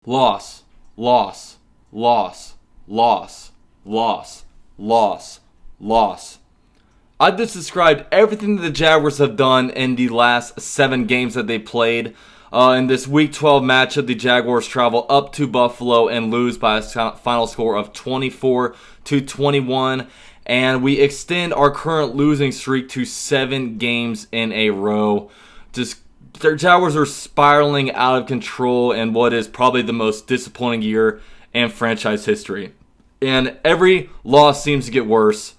Loss, loss, loss, loss, loss, loss, loss. I've just described everything that the Jaguars have done in the last 7 games that they played. In this Week 12 matchup, the Jaguars travel up to Buffalo and lose by a final score of 24-21. And we extend our current losing streak to 7 games in a row. The Jaguars are spiraling out of control in what is probably the most disappointing year in franchise history. And every loss seems to get worse.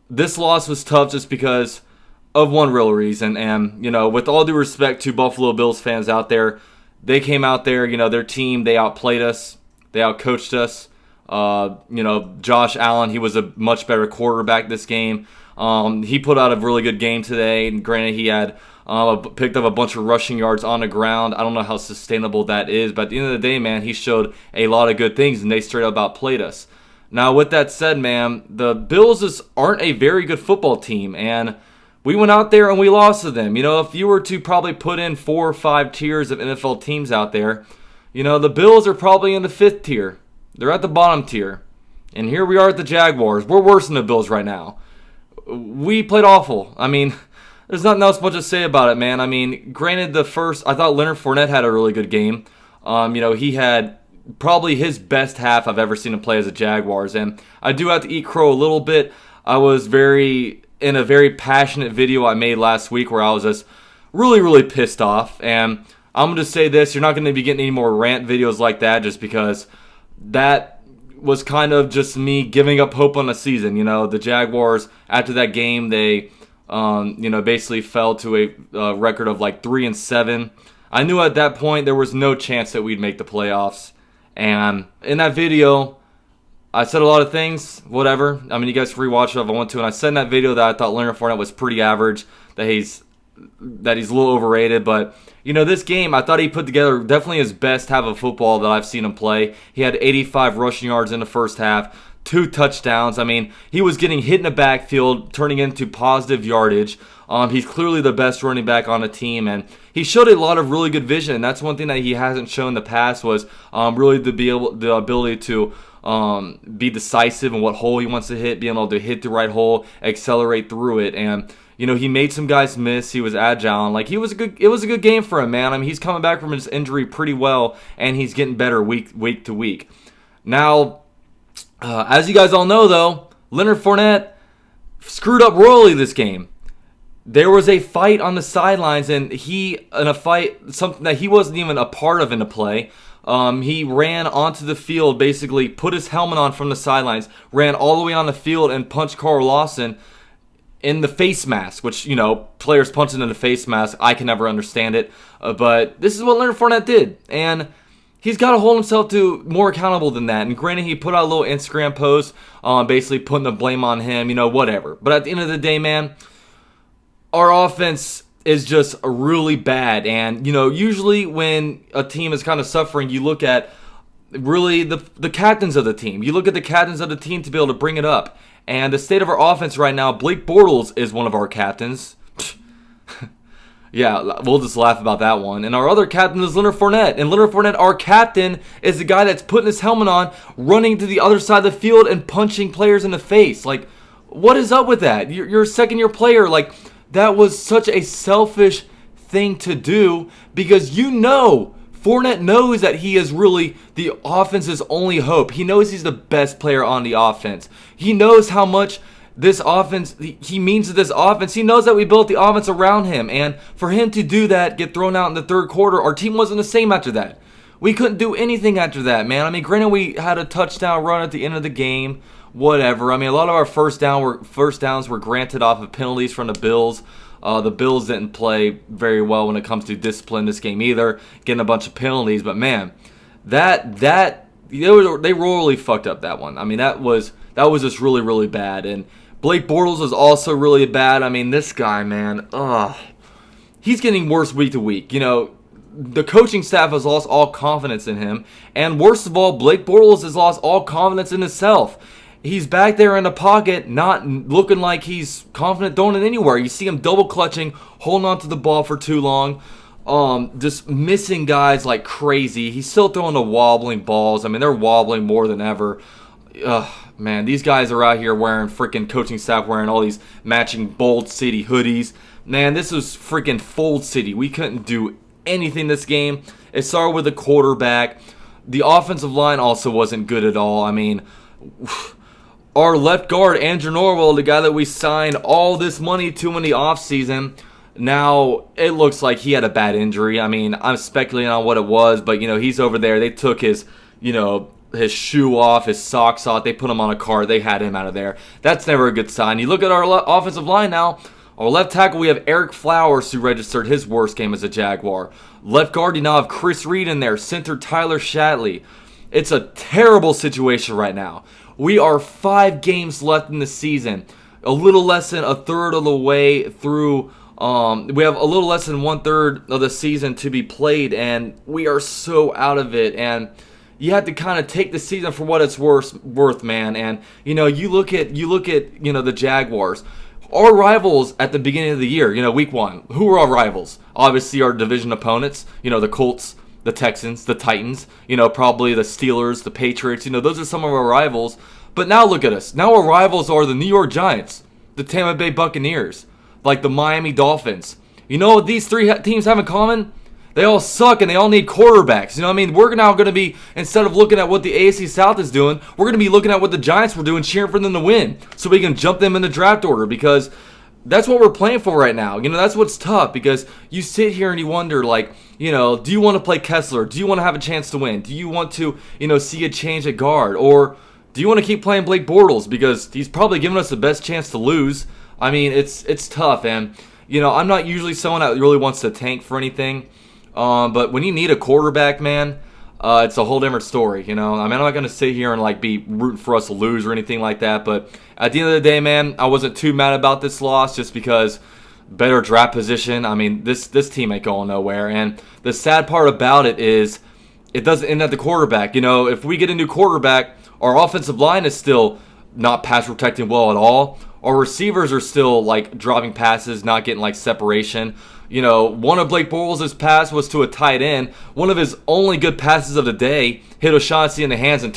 This loss was tough just because of one real reason. And, with all due respect to Buffalo Bills fans out there, they came out there, their team, they outplayed us. They outcoached us. Josh Allen, he was a much better quarterback this game. He put out a really good game today. And granted, he had picked up a bunch of rushing yards on the ground. I don't know how sustainable that is. But at the end of the day, man, he showed a lot of good things, and they straight up outplayed us. Now, with that said, man, the Bills just aren't a very good football team, and we went out there and we lost to them. If you were to probably put in 4 or 5 tiers of NFL teams out there, the Bills are probably in the 5th tier. They're at the bottom tier. And here we are at the Jaguars. We're worse than the Bills right now. We played awful. There's nothing else much to say about it, man. Granted, I thought Leonard Fournette had a really good game. He had probably his best half I've ever seen him play as a Jaguars. And I do have to eat crow a little bit. I was in a very passionate video I made last week where I was just really, really pissed off. And I'm going to say this, you're not going to be getting any more rant videos like that just because that was kind of just me giving up hope on the season. The Jaguars, after that game, they basically fell to a record of like 3-7. I knew at that point there was no chance that we'd make the playoffs. And in that video, I said a lot of things, whatever. You guys can rewatch it if I want to. And I said in that video that I thought Leonard Fournette was pretty average, that he's a little overrated. But, this game, I thought he put together definitely his best half of football that I've seen him play. He had 85 rushing yards in the first half, 2 touchdowns. He was getting hit in the backfield, turning into positive yardage. He's clearly the best running back on the team, and he showed a lot of really good vision. And that's one thing that he hasn't shown in the past was really the ability to be decisive in what hole he wants to hit, being able to hit the right hole, accelerate through it, and he made some guys miss. He was agile, and it was a good game for him, man. He's coming back from his injury pretty well, and he's getting better week to week. Now, as you guys all know, though, Leonard Fournette screwed up royally this game. There was a fight on the sidelines, and something that he wasn't even a part of in the play. He ran onto the field, basically put his helmet on from the sidelines, ran all the way on the field and punched Carl Lawson in the face mask, which, players punching in the face mask, I can never understand it. But this is what Leonard Fournette did. And he's got to hold himself to more accountable than that. And granted, he put out a little Instagram post, basically putting the blame on him, whatever. But at the end of the day, man, our offense is just really bad. And, usually when a team is kind of suffering, you look at really the captains of the team. You look at the captains of the team to be able to bring it up. And the state of our offense right now, Blake Bortles is one of our captains. Yeah, we'll just laugh about that one. And our other captain is Leonard Fournette. And Leonard Fournette, our captain, is the guy that's putting his helmet on, running to the other side of the field and punching players in the face. What is up with that? You're a second-year player. That was such a selfish thing to do because Fournette knows that he is really the offense's only hope. He knows he's the best player on the offense. He knows how much this offense, he means to this offense. He knows that we built the offense around him. And for him to do that, get thrown out in the third quarter, our team wasn't the same after that. We couldn't do anything after that, man. Granted, we had a touchdown run at the end of the game. Whatever. A lot of our first downs were granted off of penalties from the Bills. The Bills didn't play very well when it comes to discipline this game either, getting a bunch of penalties. But man, they royally fucked up that one. That was just really, really bad. And Blake Bortles was also really bad. This guy, man, he's getting worse week to week. The coaching staff has lost all confidence in him, and worst of all, Blake Bortles has lost all confidence in himself. He's back there in the pocket, not looking like he's confident throwing it anywhere. You see him double clutching, holding on to the ball for too long. just missing guys like crazy. He's still throwing the wobbling balls. I mean, they're wobbling more than ever. Man, these guys are out here wearing freaking coaching staff wearing all these matching Bold City hoodies. Man, this was freaking Fold City. We couldn't do anything this game. It started with the quarterback. The offensive line also wasn't good at all. I mean, our left guard, Andrew Norwell, the guy that we signed all this money to in the offseason, now it looks like he had a bad injury. I mean, I'm speculating on what it was, but, he's over there. They took his, his shoe off, his socks off. They put him on a cart. They had him out of there. That's never a good sign. You look at our offensive line now. Our left tackle, we have Eric Flowers, who registered his worst game as a Jaguar. Left guard, you now have Chris Reed in there. Center, Tyler Shatley. It's a terrible situation right now. We are 5 games left in the season. A little less than a third of the way through. We have a little less than 1/3 of the season to be played, and we are so out of it. And you have to kind of take the season for what it's worth, man. And you look at the Jaguars. Our rivals at the beginning of the year, week 1, who were our rivals? Obviously our division opponents, the Colts, the Texans, the Titans, probably the Steelers, the Patriots, those are some of our rivals. But now look at us. Now our rivals are the New York Giants, the Tampa Bay Buccaneers, like the Miami Dolphins. You know what these 3 teams have in common? They all suck and they all need quarterbacks. We're now going to be, instead of looking at what the AFC South is doing, we're going to be looking at what the Giants were doing, cheering for them to win, so we can jump them in the draft order, because that's what we're playing for right now. That's what's tough, because you sit here and you wonder, do you want to play Kessler? Do you want to have a chance to win? Do you want to, see a change at guard? Or do you want to keep playing Blake Bortles, because he's probably giving us the best chance to lose? I mean, it's tough, and, I'm not usually someone that really wants to tank for anything. But when you need a quarterback, man, it's a whole different story, I'm not going to sit here and be rooting for us to lose or anything like that. But at the end of the day, man, I wasn't too mad about this loss, just because better draft position. I mean, this team ain't going nowhere. And the sad part about it is it doesn't end at the quarterback. If we get a new quarterback, our offensive line is still not pass protecting well at all. Our receivers are still dropping passes, not getting separation. One of Blake Bortles' pass was to a tight end. One of his only good passes of the day hit O'Shaughnessy in the hands and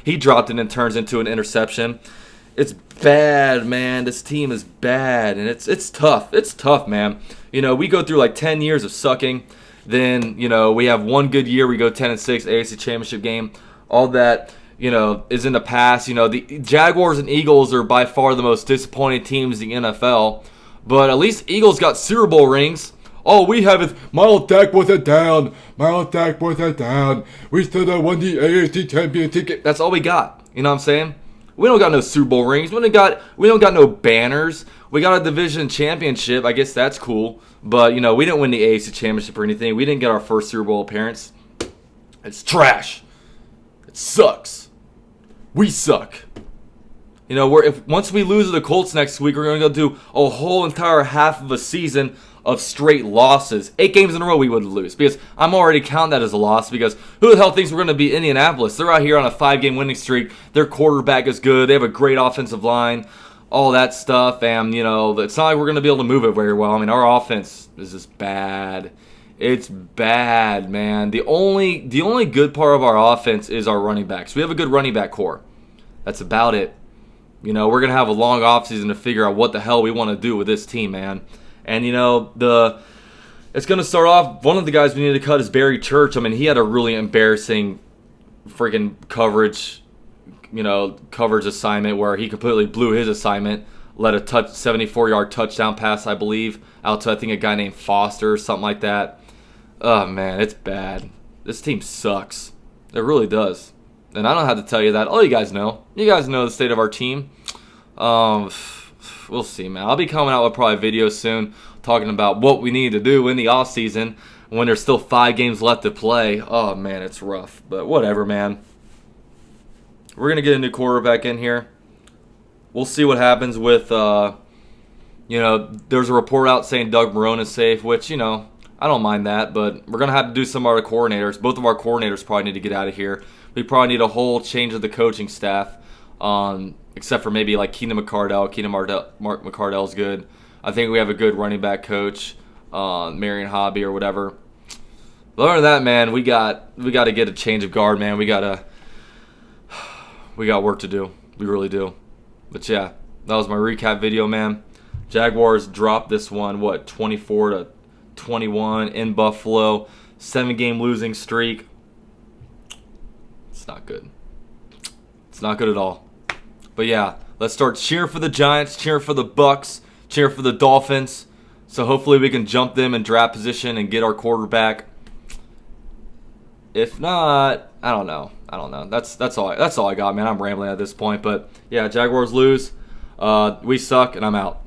he dropped it and turns into an interception. It's bad, man. This team is bad, and it's tough. It's tough, man. We go through 10 years of sucking. Then, we have one good year. We go 10-6, AFC Championship game. All that, is in the past. The Jaguars and Eagles are by far the most disappointing teams in the NFL. But at least Eagles got Super Bowl rings. All we have is Miles Dak was it down. Miles Dak was it down. We still have won the AFC Championship. That's all we got. You know what I'm saying? We don't got no Super Bowl rings. We don't got no banners. We got a division championship. I guess that's cool. But we didn't win the AFC Championship or anything. We didn't get our first Super Bowl appearance. It's trash. It sucks. We suck. Once we lose to the Colts next week, we're going to go do a whole entire half of a season of straight losses. 8 games in a row we would lose, because I'm already counting that as a loss, because who the hell thinks we're going to beat Indianapolis? They're out here on a 5-game winning streak. Their quarterback is good. They have a great offensive line, all that stuff, and, it's not like we're going to be able to move it very well. I mean, our offense is just bad. It's bad, man. The only good part of our offense is our running backs. We have a good running back core. That's about it. We're going to have a long offseason to figure out what the hell we want to do with this team, man. And, it's going to start off, one of the guys we need to cut is Barry Church. I mean, he had a really embarrassing freaking coverage assignment where he completely blew his assignment, let a 74-yard touchdown pass, I believe, out to, I think, a guy named Foster or something like that. Oh, man, it's bad. This team sucks. It really does. And I don't have to tell you that. All you guys know. You guys know the state of our team. We'll see, man. I'll be coming out with probably videos soon talking about what we need to do in the offseason when there's still 5 games left to play. Oh, man, it's rough. But whatever, man. We're going to get a new quarterback in here. We'll see what happens with, there's a report out saying Doug Marrone is safe, which, I don't mind that, but we're going to have to do some of our coordinators. Both of our coordinators probably need to get out of here. We probably need a whole change of the coaching staff, except for maybe Keenan McCardell. Mark McCardell's good. I think we have a good running back coach. Marion Hobby or whatever. But other than that, man, we got to get a change of guard, man. We got work to do. We really do. But yeah, that was my recap video, man. Jaguars dropped this one, 24-21 in Buffalo. 7-game losing streak. It's not good. It's not good at all. But yeah, let's start cheering for the Giants, cheering for the Bucks, cheering for the Dolphins. So hopefully we can jump them in draft position and get our quarterback. If not, I don't know. That's all I got, man. I'm rambling at this point, but yeah, Jaguars lose. We suck, and I'm out.